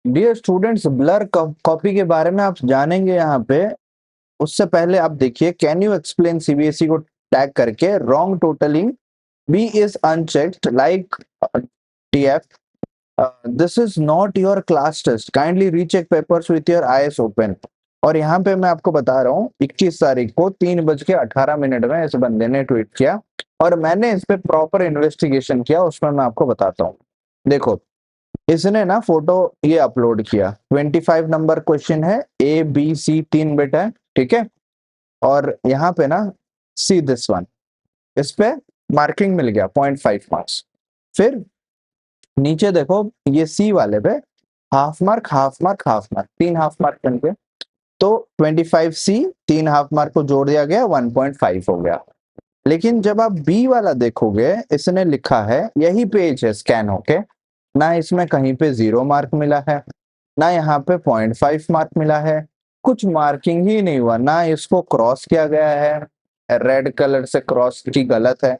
Dear students, blur copy के बारे में आप जानेंगे यहाँ पे। उससे पहले आप देखिए, कैन यू एक्सप्लेन सीबीएसई को टैग करके wrong totalling B is unchecked like TF, this is not your class test, kindly recheck papers with your eyes open. और यहाँ पे मैं आपको बता रहा हूँ 21 तारीख को 3:18 में इस बंदे ने ट्वीट किया और मैंने इस पे प्रॉपर इन्वेस्टिगेशन किया, उसमें मैं आपको बताता हूँ। देखो, इसने ना फोटो ये अपलोड किया, 25 नंबर क्वेश्चन है, ए बी सी 3 बिट है, ठीक है। और यहाँ पे ना सी दिस वन, इस पे मार्किंग मिल गया 0.5 मार्क्स। फिर नीचे देखो, ये सी वाले पे half mark half mark half mark, 3 half mark बन गए। तो 25 सी 3 हाफ मार्क को जोड़ दिया गया, 1.5 हो गया। लेकिन जब आप बी वाला देखोगे, इसने लिखा है, यही पेज है स्कैन होके, ना इसमें कहीं पे 0 मार्क मिला है, ना यहाँ पे 0.5 मार्क मिला है, कुछ मार्किंग ही नहीं हुआ, ना इसको क्रॉस किया गया है, रेड कलर से क्रॉस की गलत है,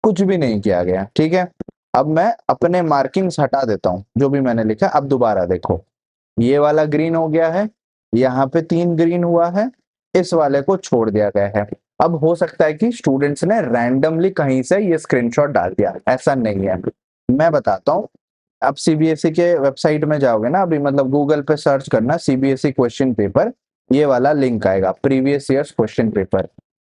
कुछ भी नहीं किया गया, ठीक है। अब मैं अपने मार्किंग्स हटा देता हूँ जो भी मैंने लिखा। अब दोबारा देखो, ये वाला ग्रीन हो गया है, यहाँ पे 3 ग्रीन हुआ है, इस वाले को छोड़ दिया गया है। अब हो सकता है कि स्टूडेंट्स ने रैंडमली कहीं से ये स्क्रीनशॉट डाल दिया, ऐसा नहीं है। मैं बताता हूँ। आप सीबीएसई के वेबसाइट में जाओगे ना, अभी मतलब गूगल पे सर्च करना सीबीएसई क्वेश्चन पेपर, ये वाला लिंक आएगा, प्रीवियस ईयर्स क्वेश्चन पेपर।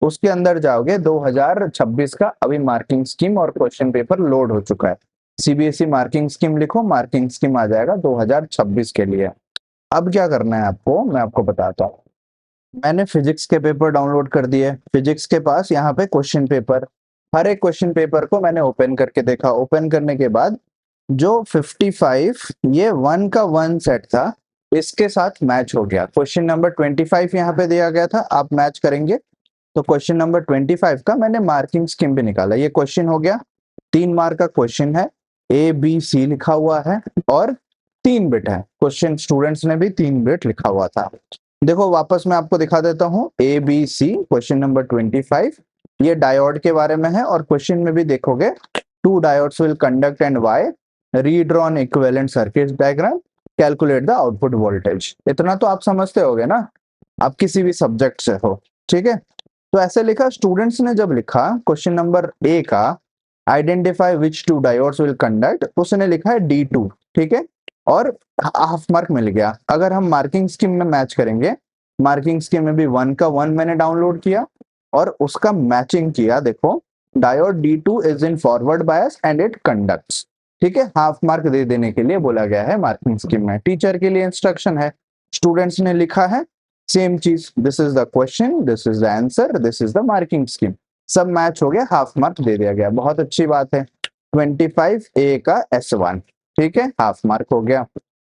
उसके अंदर जाओगे, 2026 का अभी मार्किंग स्कीम और क्वेश्चन पेपर लोड हो चुका है। सीबीएसई मार्किंग स्कीम लिखो, मार्किंग स्कीम आ जाएगा 2026 के लिए। अब क्या करना है आपको, मैं आपको बताता हूँ। मैंने फिजिक्स के पेपर डाउनलोड कर दिए, फिजिक्स के पास यहाँ पे क्वेश्चन पेपर, हर एक क्वेश्चन पेपर को मैंने ओपन करके देखा। ओपन करने के बाद जो 55 ये 1 का 1 सेट था, इसके साथ मैच हो गया। क्वेश्चन नंबर 25 यहाँ पे दिया गया था, आप मैच करेंगे तो क्वेश्चन नंबर 25 का मैंने मार्किंग स्कीम भी निकाला। ये क्वेश्चन हो गया, 3 मार्क का क्वेश्चन है, ए बी सी लिखा हुआ है और 3 बिट है क्वेश्चन, स्टूडेंट्स ने भी 3 बिट लिखा हुआ था। देखो वापस मैं आपको दिखा देता हूँ, A B C question number 25, ये डायोड के बारे में है और क्वेश्चन में भी देखोगे, 2 diodes will conduct and why, redraw an equivalent circuit diagram, calculate the output voltage. इतना तो आप समझते होगे ना, आप किसी भी सब्जेक्ट से हो, ठीक है। तो ऐसे लिखा, स्टूडेंट्स ने जब लिखा क्वेश्चन नंबर ए का, identify which 2 diodes will conduct, उसने लिखा है D2, ठीक है। और हाफ मार्क मिल गया। अगर हम मार्किंग स्कीम में मैच करेंगे, मार्किंग स्कीम में भी 1 का 1 मैंने डाउनलोड किया और उसका मैचिंग किया। देखो, diode D2 is in forward bias and it conducts, ठीक है। हाफ मार्क दे देने के लिए बोला गया है मार्किंग स्कीम में, टीचर के लिए इंस्ट्रक्शन है। स्टूडेंट्स ने लिखा है सेम चीज, this is the question, this is the answer, this is the marking scheme, सब मैच हो गया, हाफ मार्क दे दिया गया, बहुत अच्छी बात है। 25 ए का S1, ठीक है, हाफ मार्क हो गया।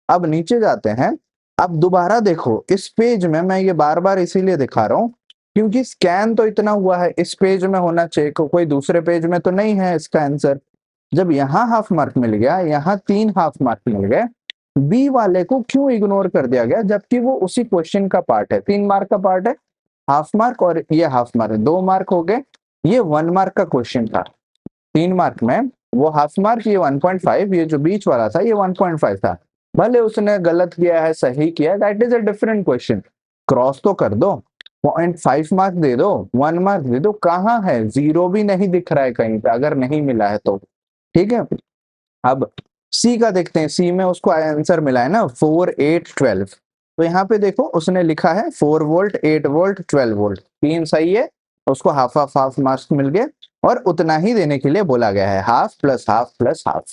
अब नीचे जाते हैं, अब दोबारा देखो इस पेज में, मैं ये बार बार इसीलिए दिखा रहा हूँ क्योंकि स्कैन तो इतना हुआ है, इस पेज में होना चाहिए, कोई दूसरे पेज में तो नहीं है इसका आंसर। जब यहाँ हाफ मार्क मिल गया, यहाँ 3 हाफ मार्क मिल गए, बी वाले को क्यों इग्नोर कर दिया गया, जबकि वो उसी क्वेश्चन का पार्ट है, 3 मार्क का पार्ट है। हाफ मार्क और ये हाफ मार्क, 2 मार्क हो गए। ये 1 मार्क का क्वेश्चन था, 3 मार्क में वो हाफ मार्क, ये 1.5, ये जो बीच वाला था ये 1.5 था। भले उसने गलत किया है सही किया, that is a different question, cross तो कर दो, 0.5 मार्क दे दो, 1 मार्क दे दो, कहाँ है, जीरो भी नहीं दिख रहा है कहीं पे, अगर नहीं मिला है तो, ठीक है। अब सी का देखते हैं, सी में उसको आंसर मिला है ना 4 8 12, तो यहाँ पे देखो उसने लिखा है 4 वोल्ट 8 वोल्ट 12 वोल्ट, 3 सही है, उसको हाफ हाफ हाफ मार्क्स मिल गए और उतना ही देने के लिए बोला गया है, half plus half plus half,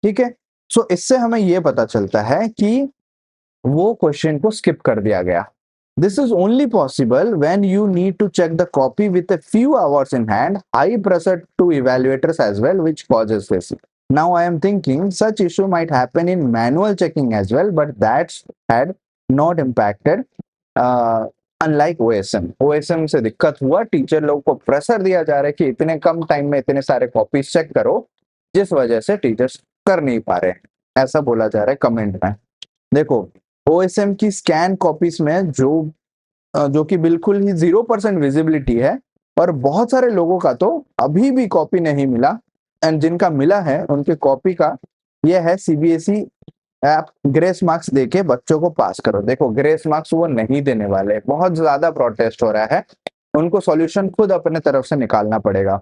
ठीक है। सो इससे हमें ये पता चलता है कि वो क्वेश्चन को स्किप कर दिया गया। This is only possible when you need to check the copy with a few hours in hand, high pressure to evaluators as well, which causes this. Now I am thinking such issue might happen in manual checking as well, but that's had not impacted. Unlike OSM से दिक्कत हुआ, teacher लोग को pressure दिया जा रहा है कि इतने कम टाइम में इतने सारे कॉपीज चेक करो, जिस वजह से टीचर्स कर नहीं पा रहे, ऐसा बोला जा रहा है कमेंट में। देखो, OSM की स्कैन कॉपीज में जो कि बिल्कुल ही 0% विजिबिलिटी है, और बहुत सारे लोगों का तो अभी भी कॉपी नहीं मिला, एंड जिनका मिला है उनके कॉपी का ये है सीबीएसई आप ग्रेस मार्क्स देके बच्चों को पास करो। देखो ग्रेस मार्क्स वो नहीं देने वाले, बहुत ज्यादा प्रोटेस्ट हो रहा है, उनको सॉल्यूशन खुद अपने तरफ से निकालना पड़ेगा।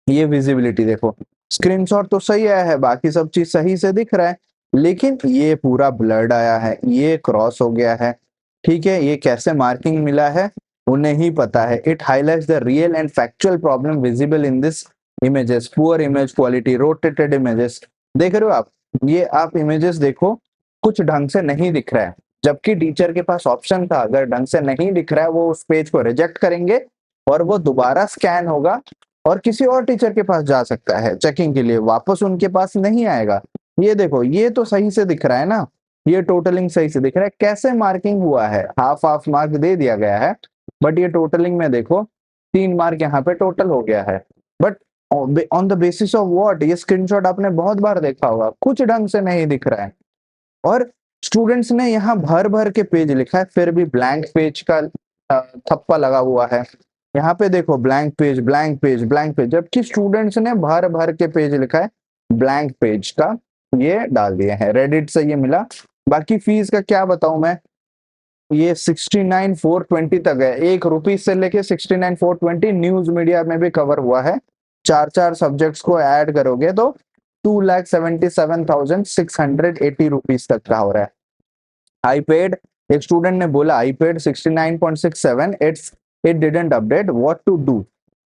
ये विजिबिलिटी देखो, स्क्रीनशॉट तो सही आया है, बाकी सब चीज सही से दिख रहा है, लेकिन ये पूरा ब्लर्ड आया है, ये क्रॉस हो गया है, ठीक है। ये कैसे मार्किंग मिला है उन्हें ही पता है। It highlights the real and factual problem visible in this images, poor image quality, rotated images. देख रहे हो आप, ये आप इमेजेस देखो, कुछ ढंग से नहीं दिख रहा है, जबकि टीचर के पास ऑप्शन था, अगर ढंग से नहीं दिख रहा है वो उस पेज को रिजेक्ट करेंगे और वो दोबारा स्कैन होगा और किसी और टीचर के पास जा सकता है चेकिंग के लिए, वापस उनके पास नहीं आएगा। ये देखो, ये तो सही से दिख रहा है ना, ये टोटलिंग सही से दिख रहा है, कैसे मार्किंग हुआ है, हाफ हाफ मार्क दे दिया गया है, बट ये टोटलिंग में देखो 3 मार्क यहाँ पे टोटल हो गया है। But on the basis of what, ये स्क्रीनशॉट आपने बहुत बार देखा होगा, कुछ ढंग से नहीं दिख रहा है। और स्टूडेंट्स ने यहाँ भर भर के पेज लिखा है, फिर भी ब्लैंक पेज का थप्पा लगा हुआ है। यहाँ पे देखो blank page, blank page, blank page, जबकि स्टूडेंट्स ने भर भर के पेज लिखा है, ब्लैंक पेज का ये डाल दिए हैं। रेडिट से ये मिला। बाकी फीस का क्या बताऊं मैं, ये 69,420 तक है, ₹1 से लेके 69,420 न्यूज मीडिया में भी कवर हुआ है। 4 सब्जेक्ट्स को ऐड करोगे तो ₹2,77,680 तक का हो रहा है। iPad, एक स्टूडेंट ने बोला iPad 69.67, it didn't update, what to do,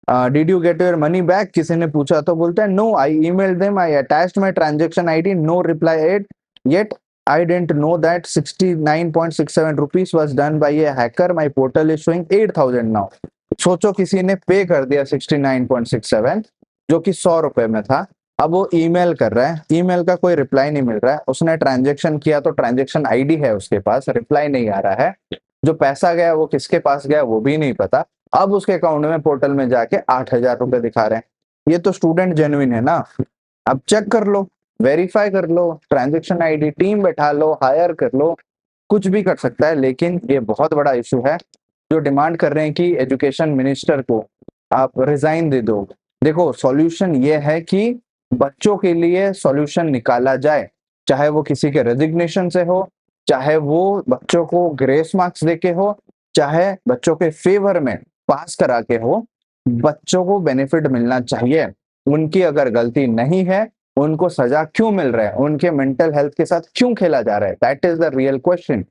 did you get your money back, किसी ने पूछा तो बोलता है no, I emailed them, I attached my transaction ID, no reply yet, I didn't know that 69.67 rupees was done by a hacker. My portal is showing 8,000 now. सोचो किसी ने पे कर दिया 69.67 जो कि ₹100 में था, अब वो ईमेल कर रहा है, ईमेल का कोई रिप्लाई नहीं मिल रहा है, उसने ट्रांजैक्शन किया तो ट्रांजैक्शन आईडी है उसके पास, रिप्लाई नहीं आ रहा है, जो पैसा गया वो किसके पास गया वो भी नहीं पता, अब उसके अकाउंट में पोर्टल में जाके ₹8,000 दिखा रहे हैं। ये तो स्टूडेंट जेन्युइन है ना। अब चेक कर लो, वेरीफाई कर लो, ट्रांजैक्शन आईडी, टीम बैठा लो, हायर कर लो, कुछ भी कर सकता है, लेकिन ये बहुत बड़ा इशू है जो डिमांड कर रहे हैं कि एजुकेशन मिनिस्टर को आप रिजाइन दे दो। देखो सॉल्यूशन ये है कि बच्चों के लिए सॉल्यूशन निकाला जाए, चाहे वो किसी के रेजिग्नेशन से हो, चाहे वो बच्चों को ग्रेस मार्क्स देके हो, चाहे बच्चों के फेवर में पास करा के हो, बच्चों को बेनिफिट मिलना चाहिए। उनकी अगर गलती नहीं है, उनको सजा क्यों मिल रहा है, उनके मेंटल हेल्थ के साथ क्यों खेला जा रहा है, that is the real question.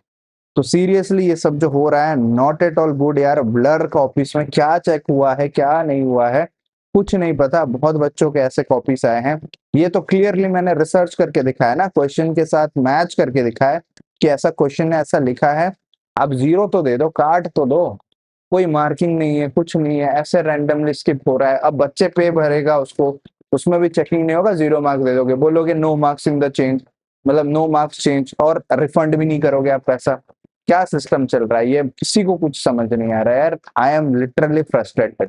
तो सीरियसली ये सब जो हो रहा है नॉट एट ऑल गुड यार। ब्लर कॉपीज में क्या चेक हुआ है क्या नहीं हुआ है कुछ नहीं पता, बहुत बच्चों के ऐसे कॉपीज आए हैं। ये तो क्लियरली मैंने रिसर्च करके दिखाया ना, क्वेश्चन के साथ मैच करके दिखाया कि ऐसा क्वेश्चन है, ऐसा लिखा है, अब 0 तो दे दो, काट तो दो, कोई मार्किंग नहीं है, कुछ नहीं है, ऐसे रैंडमली स्किप हो रहा है। अब बच्चे पे भरेगा उसको, उसमें भी चेकिंग नहीं होगा, 0 मार्क्स दे दोगे, बोलोगे no marks in the change, मतलब नो मार्क्स चेंज, और रिफंड भी नहीं करोगे आप पैसा। क्या सिस्टम चल रहा है, ये किसी को कुछ समझ नहीं आ रहा है यार। I am literally frustrated.